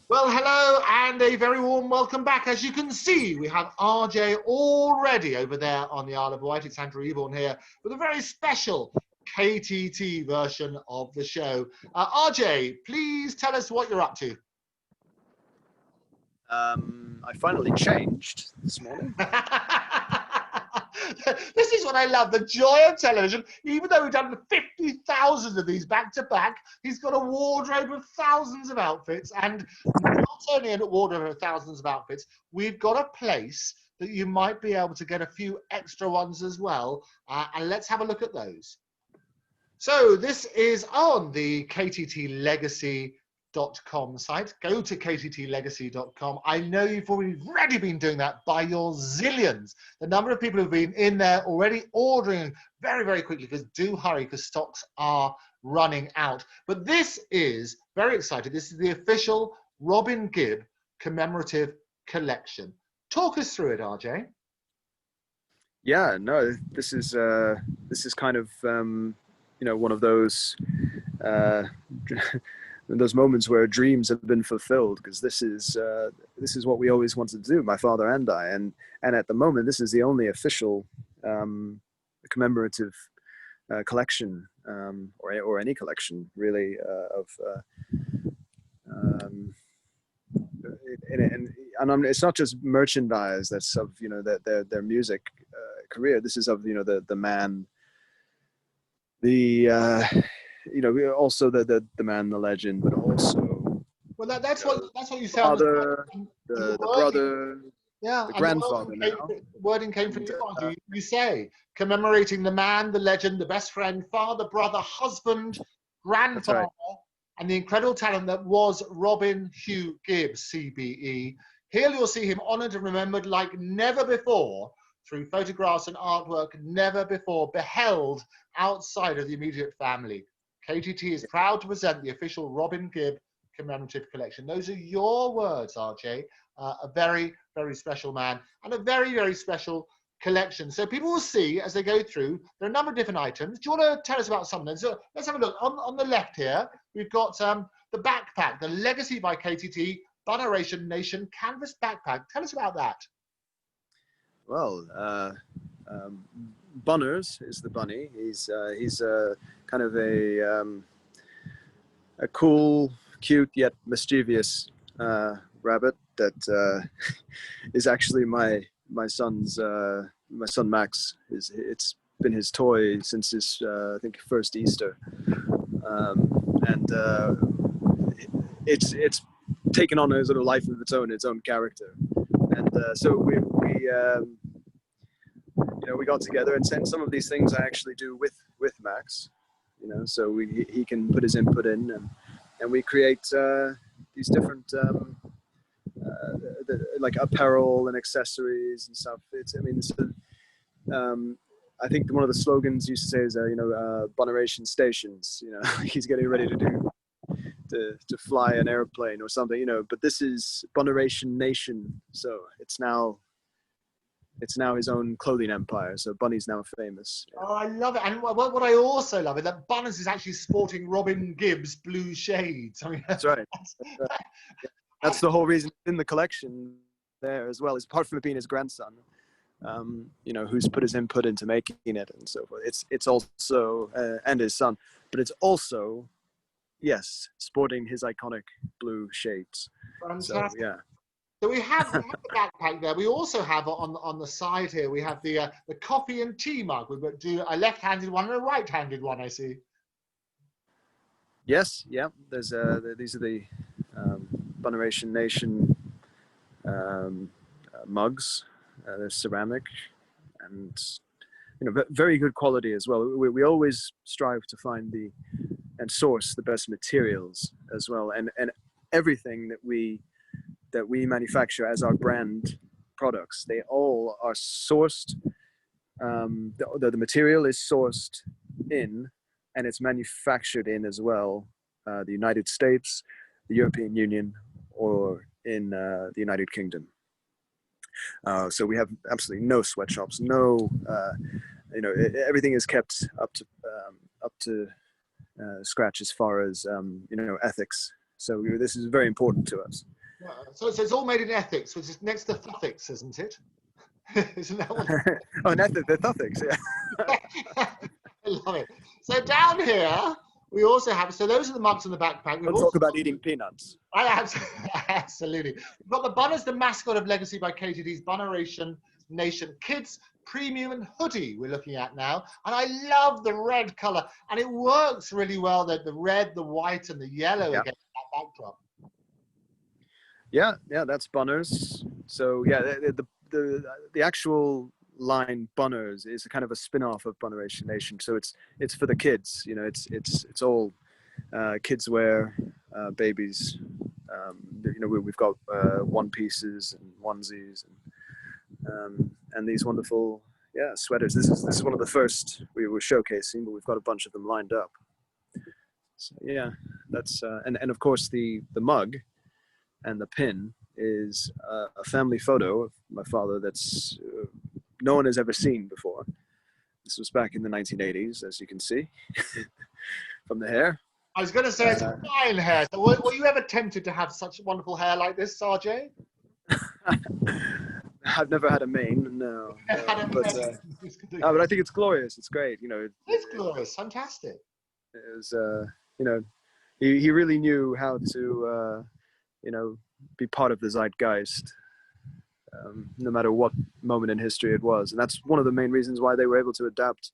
Well, hello and a very warm welcome back. As you can see, we have RJ already over there on the Isle of Wight. It's Andrew Eborn here with a very special KTT version of the show. RJ, please tell us what you're up to. I finally changed this morning. This is what I love, the joy of television. Even though we've done 50,000 of these back to back, he's got a wardrobe of thousands of outfits, and not only a wardrobe of thousands of outfits, we've got a place that you might be able to get a few extra ones as well, and let's have a look at those. So this is on the KTT Legacy.com site. Go to kttlegacy.com. I know you've already been doing that by your zillions. The number of people who've been in there already ordering very, very quickly, because do hurry, because stocks are running out. But this is very exciting. This is the official Robin Gibb Commemorative Collection. Talk us through it, RJ. Yeah, no, this is kind of one of those those moments where dreams have been fulfilled, because this is what we always wanted to do, my father and I, and at the moment this is the only official commemorative collection, or any collection really, and it's not just merchandise that's of their music career. This is of the man, also the man, the legend, but also that's what you say. The brother, yeah, the grandfather. Wording came from you. You say commemorating the man, the legend, the best friend, father, brother, husband, grandfather, right, and the incredible talent that was Robin Hugh Gibb CBE. Here you'll see him honoured and remembered like never before, through photographs and artwork never before beheld outside of the immediate family. KTT is proud to present the official Robin Gibb Commemorative Collection. Those are your words, RJ. A very, very special man, and a very, very special collection. So people will see as they go through, there are a number of different items. Do you want to tell us about some of them? So let's have a look. On the left here, we've got the backpack, the Legacy by KTT, Bunneration Nation Canvas Backpack. Tell us about that. Well, Bunners is the bunny. He's kind of a cool, cute yet mischievous rabbit that is actually my son Max. It's been his toy since his I think first Easter, and it's taken on a sort of life of its own character, and so we got together and sent some of these things I actually do with Max, so he can put his input in, and we create these different like apparel and accessories and stuff. I think one of the slogans used to say is Bunneration Stations. He's getting ready to fly an airplane or something, but this is Bunneration Nation, so it's now his own clothing empire. So Bunny's now famous. Yeah. Oh, I love it. And what I also love is that Bunners is actually sporting Robin Gibb's blue shades. I mean, that's right. That's the whole reason in the collection there as well, is apart from it being his grandson, who's put his input into making it and so forth. It's also, and his son, but it's also, yes, sporting his iconic blue shades. Fantastic. So, yeah. So we have the backpack there. We also have on the side here, we have the coffee and tea mug. We've got a left-handed one and a right-handed one, I see. Yes, yeah. There's these are the Bunneration Nation mugs. They're ceramic and very good quality as well. We always strive to find and source the best materials as well, and everything that we manufacture as our brand products, they all are sourced. The material is sourced in, and it's manufactured in as well, the United States, the European Union, or in the United Kingdom. So we have absolutely no sweatshops, no, everything is kept up to scratch as far as ethics. So this is very important to us. So it's all made in ethics, which is next to ethics, isn't it? Isn't that what? Oh, and the ethics, yeah. I love it. So down here, we also have, so those are the mugs in the backpack. We'll talk about eating peanuts. Absolutely. We've got the Bunners, the mascot of Legacy by KTT's Bunneration Nation Kids Premium and Hoodie we're looking at now. And I love the red color. And it works really well, the red, the white, and the yellow against that backdrop. Yeah, that's Bunners. So yeah, the actual line Bunners is a kind of a spin-off of Bunneration Nation. So it's for the kids. You know, it's all kids wear, babies. You know, we've got one pieces and onesies and these wonderful sweaters. This is one of the first we were showcasing, but we've got a bunch of them lined up. So yeah, that's and of course the mug and the pin is a family photo of my father that's no one has ever seen before. This was back in the 1980s, as you can see from the hair. I was going to say it's fine hair. So were you ever tempted to have such wonderful hair like this, Sergey? I've never had a mane, no. But I think it's glorious. It's great, you know. It's glorious, fantastic. It was, you know, he really knew how to, you know, be part of the zeitgeist, no matter what moment in history it was. And that's one of the main reasons why they were able to adapt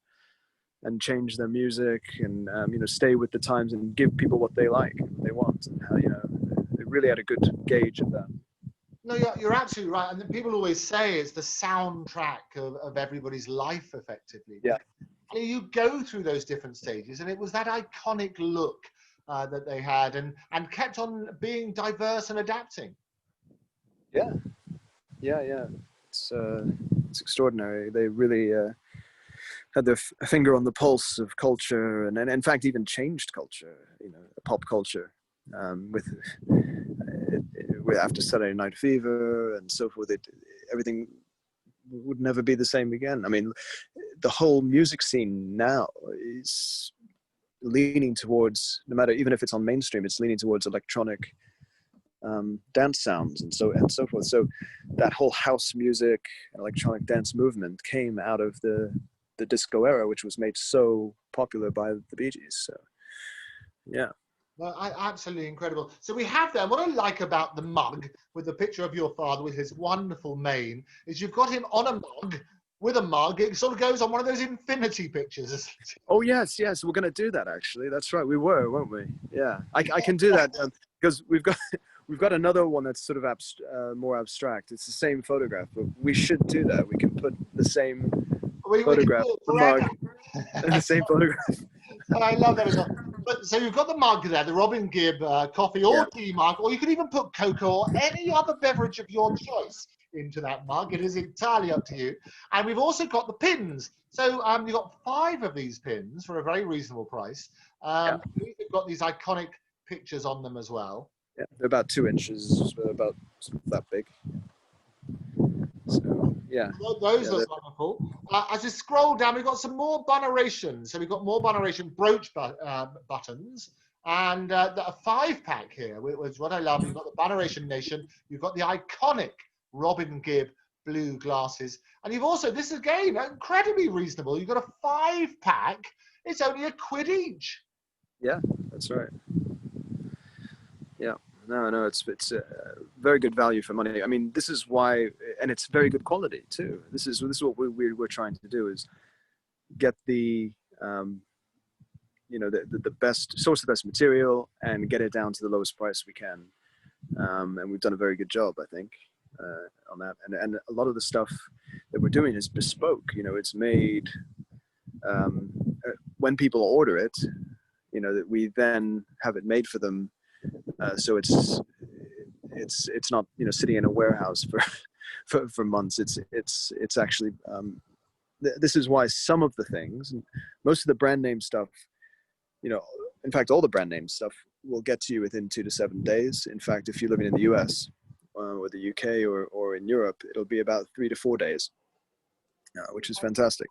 and change their music and, you know, stay with the times and give people what they like, what they want. And how, you know, they really had a good gauge of that. No, you're absolutely right. And people always say it's the soundtrack of everybody's life, effectively. Yeah. And you go through those different stages, and it was that iconic look that they had and kept on being diverse and adapting. Yeah. It's extraordinary. They really had their finger on the pulse of culture and in fact even changed culture, you know, pop culture, with after Saturday Night Fever and so forth. Everything would never be the same again. I mean, the whole music scene now is leaning towards, no matter, even if it's on mainstream, it's leaning towards electronic dance sounds and so forth. So that whole house music, electronic dance movement came out of the disco era, which was made so popular by the Bee Gees. So yeah. Well, absolutely incredible. So we have there, what I like about the mug with the picture of your father with his wonderful mane is you've got him on a mug with a mug. It sort of goes on one of those infinity pictures. Oh yes, we're going to do that actually. That's right, we were, weren't we? Yeah, I can do that because we've got another one that's sort of more abstract. It's the same photograph, but we should do that. We can put the same photograph, the mug, and the same photograph. I love that as well. But, so you've got the mug there, the Robin Gibb coffee or tea mug, or you could even put cocoa or any other beverage of your choice into that mug. It is entirely up to you. And we've also got the pins. So you've got 5 of these pins for a very reasonable price. We've got these iconic pictures on them as well. Yeah, they're about 2 inches, about that big. So, yeah. Those are wonderful. As we scroll down, we've got some more Bunneration. So we've got more Bunneration brooch buttons. And a 5-pack here, which is what I love. You've got the Bunneration Nation. You've got the iconic Robin Gibb blue glasses. And you've also, this is again, incredibly reasonable. You've got a 5-pack. It's only £1 each. Yeah, that's right. Yeah. No, it's very good value for money. I mean, this is why, and it's very good quality too. This is what we're trying to do, is get the you know, the best source, the best material, and get it down to the lowest price we can. And we've done a very good job, I think, on that. And a lot of the stuff that we're doing is bespoke. You know, it's made when people order it. You know, that we then have it made for them. So it's not, you know, sitting in a warehouse for months. It's actually this is why some of the things, most of the brand name stuff, you know, in fact all the brand name stuff will get to you within 2 to 7 days. In fact, if you're living in the US or the UK or in Europe, it'll be about 3 to 4 days, which is fantastic.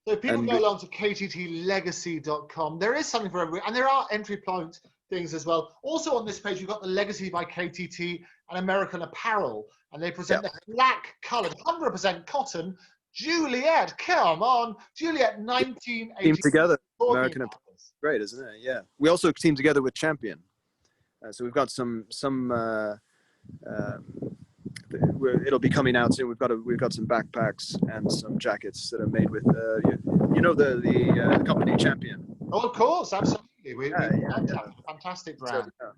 So if people go along to kttlegacy.com, there is something for everyone, and there are entry points things as well. Also on this page, you've got the Legacy by KTT and American Apparel, and they present the black coloured, 100% cotton Juliet. Come on, Juliet, 1980. Team together, American Apparel. Great, isn't it? Yeah. We also team together with Champion. So we've got it'll be coming out soon. We've got some backpacks and some jackets that are made with you know the company Champion. Oh, of course, absolutely. We fantastic brand. So,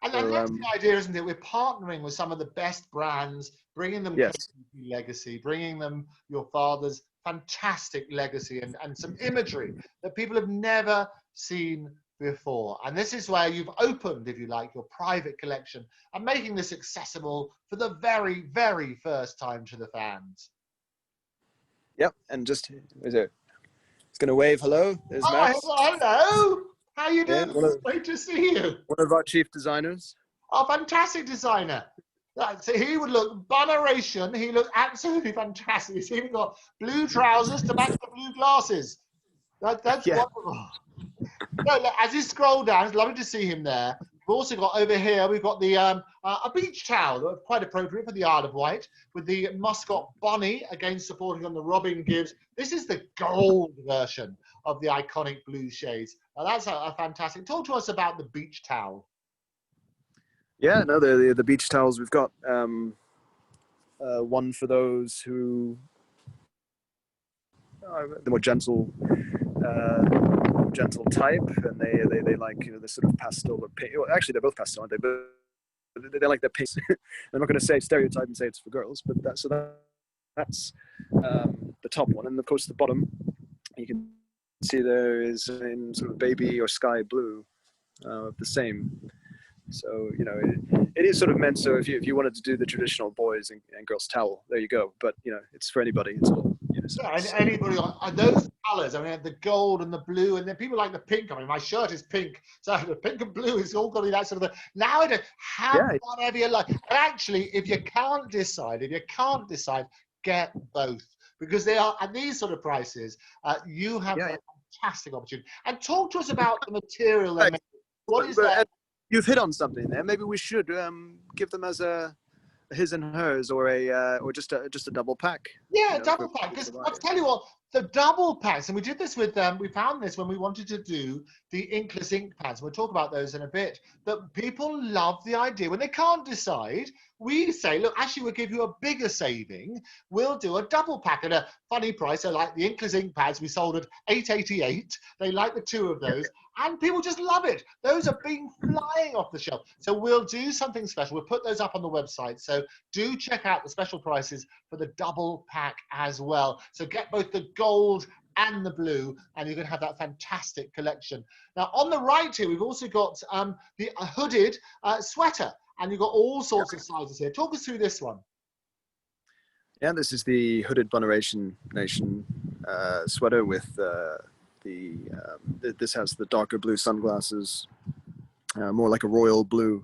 and that's the idea, isn't it? We're partnering with some of the best brands, bringing them KTT Legacy, bringing them your father's fantastic legacy and some imagery that people have never seen before. And this is where you've opened, if you like, your private collection and making this accessible for the very, very first time to the fans. Yep, and just it's going to wave hello. There's Max. Hello. How you doing? It's great to see you. One of our chief designers. Oh, fantastic designer. So he would look boneration. He looked absolutely fantastic. He's even got blue trousers to match the blue glasses. That's wonderful. No, look, as you scroll down, it's lovely to see him there. We've also got over here, we've got the a beach towel, quite appropriate for the Isle of Wight, with the Muscot Bunny, again supporting on the Robin Gibbs. This is the gold version of the iconic blue shades. Now that's a fantastic. Talk to us about the beach towel. Yeah, no, the beach towels, we've got one for those who are the more gentle type, and they like, you know, the sort of pastel or pink. Well, actually, they're both pastel, aren't they? But they like their pink. I'm not going to say stereotype and say it's for girls, but that's the top one, and of course the bottom you can see there is in sort of baby or sky blue, the same. So, you know, it is sort of meant so if you wanted to do the traditional boys and girls towel, there you go. But, you know, it's for anybody. It's all, you know, yeah, and anybody on those colours. I mean, the gold and the blue, and then people like the pink. I mean, my shirt is pink, so the pink and blue is all got to be that sort of. Nowadays, have whatever you like. And actually, if you can't decide, get both, because they are at these sort of prices. You have a fantastic opportunity. And talk to us about the material. What is that? You've hit on something there. Maybe we should give them as a his and hers, or just a double pack. Yeah, you know, double pack. Because I'll tell you what, the double packs, and we did this with we found this when we wanted to do the inkless ink pads. We'll talk about those in a bit. But people love the idea when they can't decide. We say, look, actually, we'll give you a bigger saving. We'll do a double pack at a funny price. So, like the inkless ink pads, we sold at $8.88. They like the two of those. And people just love it. Those are being flying off the shelf. So we'll do something special. We'll put those up on the website. So do check out the special prices for the double pack as well. So get both the gold and the blue, and you're going to have that fantastic collection. Now, on the right here, we've also got the hooded sweater, and you've got all sorts of sizes here. Talk us through this one. Yeah, this is the hooded Boneration Nation sweater with this has the darker blue sunglasses, more like a royal blue,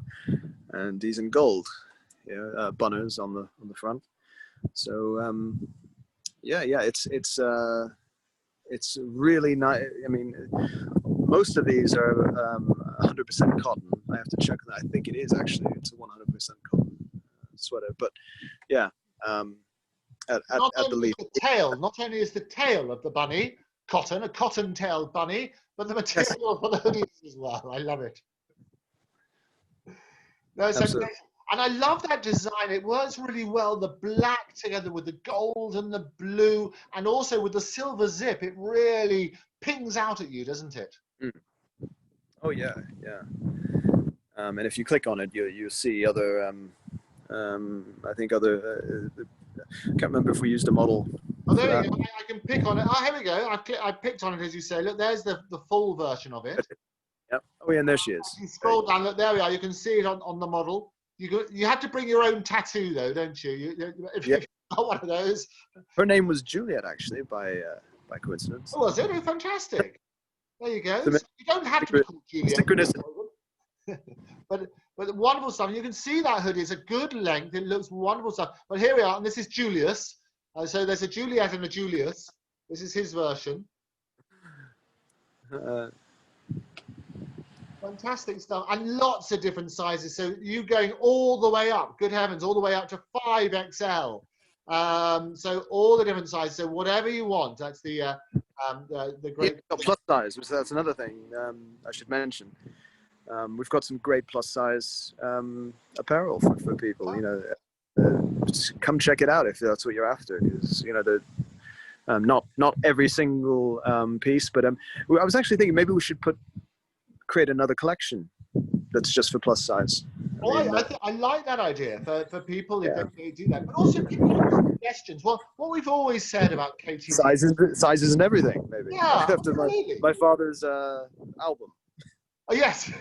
and these in gold, bonners on the front. So it's really nice. I mean, most of these are 100% cotton. I have to check that. I think it is actually. It's a 100% cotton sweater. But yeah, at the least, not only is the tail of the bunny cotton, a cotton-tailed bunny, but the material for the hoodies as well. I love it. No, and I love that design. It works really well. The black together with the gold and the blue, and also with the silver zip. It really pings out at you, doesn't it? Mm. Oh yeah, yeah. And if you click on it, you see other. I think other. I can't remember if we used a model. Oh, there you go. I can pick on it. Oh, here we go. I picked on it, as you say. Look, there's the full version of it. Yep. Oh, yeah, and there she is. You scroll down. Look, there we are. You can see it on the model. You have to bring your own tattoo, though, don't you? If you've got one of those. Her name was Juliet, actually, by coincidence. Oh, was it? Oh, fantastic. There you go. So you don't have to be called Juliet. But wonderful stuff. You can see that hoodie is a good length. It looks wonderful stuff. But here we are, and this is Julius. So there's a Juliet and a Julius. This is his version. Fantastic stuff, and lots of different sizes. So you going all the way up, good heavens, all the way up to 5XL. So all the different sizes. So whatever you want. That's the great. Yeah, plus size. So that's another thing I should mention. We've got some great plus size apparel for people. You know, just come check it out if that's what you're after. Because you know not every single piece, but I was actually thinking maybe we should create another collection that's just for plus size. I like that idea for people if they do that, but also people have suggestions. Well, what we've always said about KTT sizes and everything, maybe. Yeah, After my father's album. Oh yes,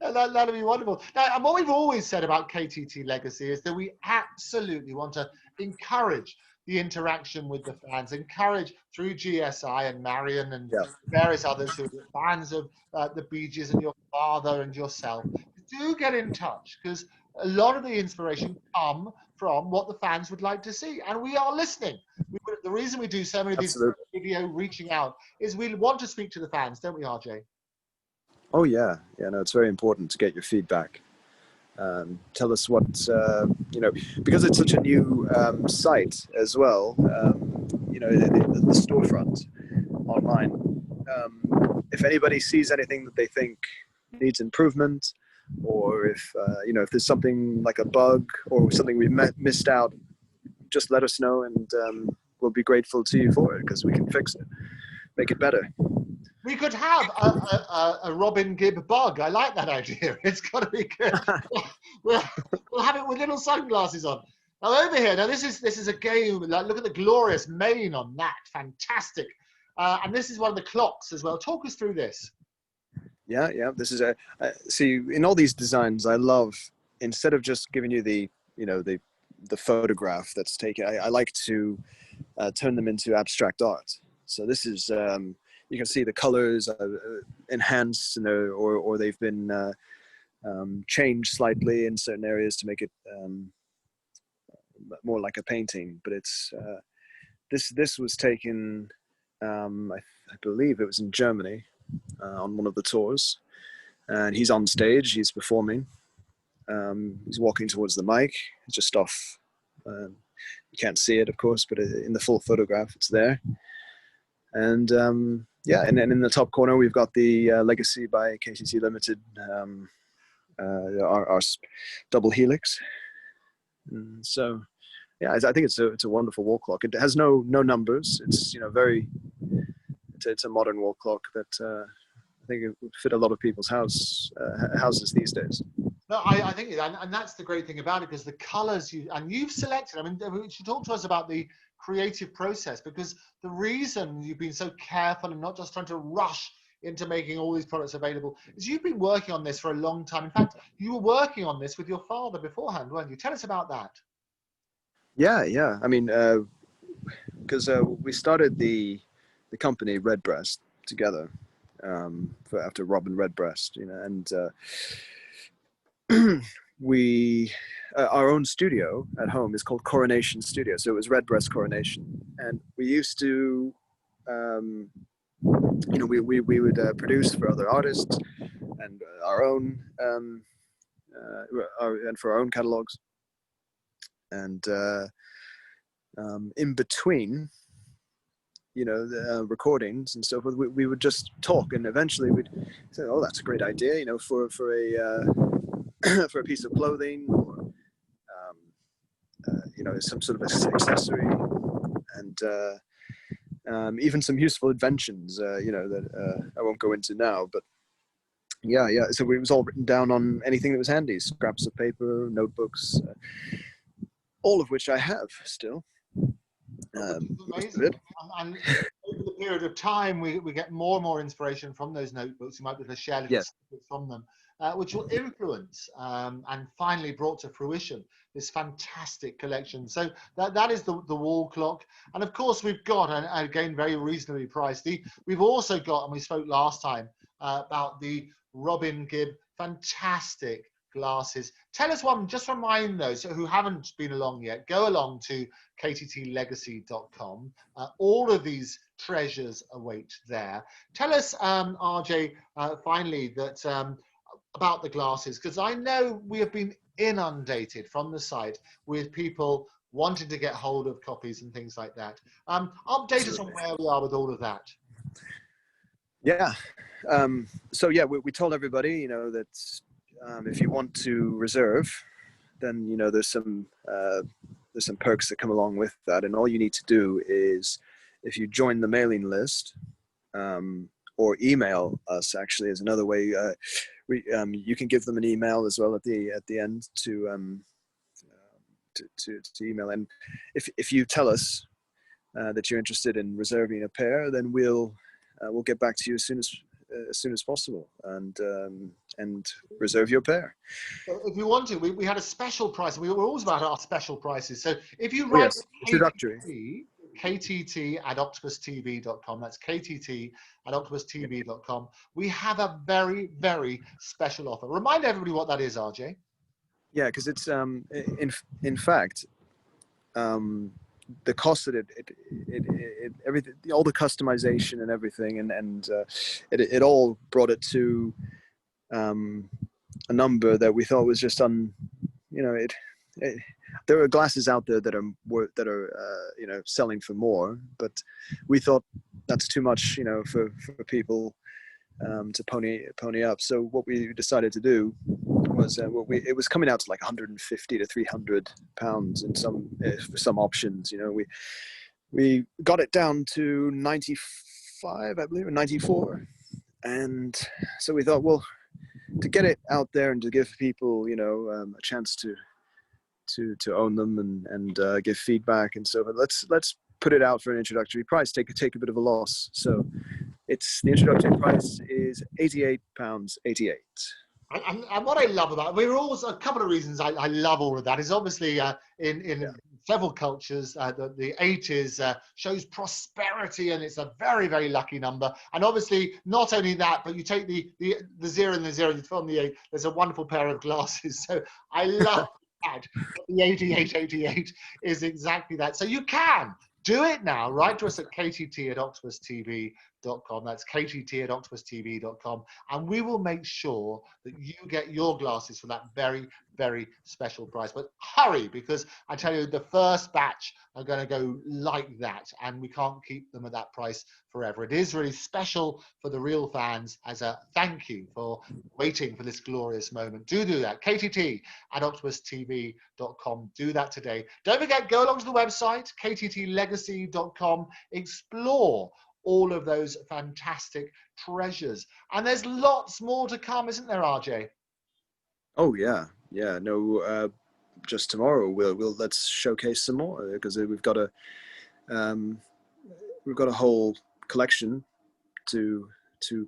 that'll be wonderful. Now, and what we've always said about KTT Legacy is that we absolutely want to encourage the interaction with the fans, encourage through GSI and Marion and various others who are fans of the Bee Gees and your father and yourself. Do get in touch, because a lot of the inspiration come from what the fans would like to see, and we are listening. The reason we do so many of these video reaching out is we want to speak to the fans, don't we, RJ? Oh yeah, no, it's very important to get your feedback. Tell us what, you know, because it's such a new site as well, you know, the storefront online. If anybody sees anything that they think needs improvement, or if, you know, if there's something like a bug or something we've missed out, just let us know, and we'll be grateful to you for it, because we can fix it, make it better. We could have a Robin Gibb bug. I like that idea. It's got to be good. we'll have it with little sunglasses on. Now over here, now this is a game. Like, look at the glorious mane on that. Fantastic. And this is one of the clocks as well. Talk us through this. Yeah. This is see, in all these designs, I love, instead of just giving you the photograph that's taken, I like to turn them into abstract art. So this is, you can see the colors enhanced, or they've been changed slightly in certain areas to make it more like a painting. But it's this was taken, I believe it was in Germany, on one of the tours, and he's on stage, he's performing, he's walking towards the mic, just off. You can't see it, of course, but in the full photograph, it's there. And yeah, and then in the top corner, we've got the Legacy by KTT Limited, our double helix. And so, yeah, I think it's a wonderful wall clock. It has no numbers. It's, you know, it's a modern wall clock that I think it would fit a lot of people's houses these days. No, I think, and that's the great thing about it, because the colors you've selected. I mean, you should talk to us about the creative process, because the reason you've been so careful and not just trying to rush into making all these products available is you've been working on this for a long time. In fact, you were working on this with your father beforehand, weren't you? Tell us about that. Yeah. I mean, because we started the company Redbreast together after Robin Redbreast, you know, and we our own studio at home is called Coronation Studio, so it was Redbreast Coronation, and we used to you know, we would produce for other artists and our own and for our own catalogs, and in between, you know, the recordings and so forth, we would just talk, and eventually we'd say, oh, that's a great idea, you know, for a for a piece of clothing, or you know, some sort of accessory, and even some useful inventions, you know, that I won't go into now, but yeah. So it was all written down on anything that was handy, scraps of paper, notebooks, all of which I have still. Amazing. And over the period of time, we get more and more inspiration from those notebooks. You might be able to share little snippets from them, which will influence and finally brought to fruition this fantastic collection. So that is the wall clock. And of course, we've got, and again, very reasonably priced, we've also got, and we spoke last time about the Robin Gibb fantastic glasses. Tell us one, just remind those who haven't been along yet, go along to kttlegacy.com. All of these treasures await there. Tell us, RJ, finally, that about the glasses, because I know we have been inundated from the site with people wanting to get hold of copies and things like that. Update us on where we are with all of that. Yeah. So yeah, we told everybody, you know, that if you want to reserve, then, you know, there's some perks that come along with that. And all you need to do is, if you join the mailing list, or email us, actually, is another way. You can give them an email as well at the end to email. And if you tell us that you're interested in reserving a pair, then we'll get back to you as soon as possible and reserve your pair. If you want to, we had a special price. We were always about our special prices. So if you write KTT@octopustv.com, that's KTT@octopustv.com, we have a very, very special offer. Remind everybody what that is, RJ. Yeah, because it's in fact, the cost of it everything, all the customization and everything, and it all brought it to a number that we thought was just there are glasses out there that are you know, selling for more, but we thought that's too much, you know, for people to pony up. So what we decided to do was it was coming out to like 150 to 300 pounds in some options. You know, we got it down to 95, I believe, or 94, and so we thought, well, to get it out there and to give people, you know, a chance to own them and give feedback and so on, let's put it out for an introductory price, take a bit of a loss. So the introductory price is £88.88. And what I love about it, we're always, a couple of reasons I love all of that is obviously in several cultures, the 80s shows prosperity, and it's a very, very lucky number. And obviously, not only that, but you take the 0 and the 0, you throw on the 8, there's a wonderful pair of glasses. So I love that. The 8888 is exactly that. So you can do it now. Write to us at ktt@octopustv.com. That's ktt@octopustv.com. And we will make sure that you get your glasses for that very, very special price. But hurry, because I tell you, the first batch are going to go like that, and we can't keep them at that price forever. It is really special for the real fans as a thank you for waiting for this glorious moment. Do that. ktt@octopustv.com. Do that today. Don't forget, go along to the website, kttlegacy.com. Explore all of those fantastic treasures. And there's lots more to come, isn't there, RJ? Oh, yeah. Yeah, no, just tomorrow let's showcase some more, because we've got a whole collection to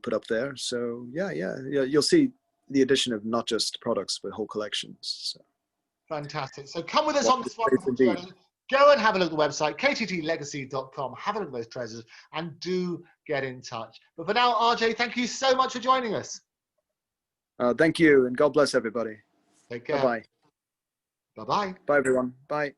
put up there. So yeah, you'll see the addition of not just products but whole collections. So. Fantastic. So come with us on this wonderful journey. Go and have a look at the website, kttlegacy.com. Have a look at those treasures and do get in touch. But for now, RJ, thank you so much for joining us. Thank you, and God bless everybody. Take care. Bye-bye. Bye-bye. Bye, everyone. Bye.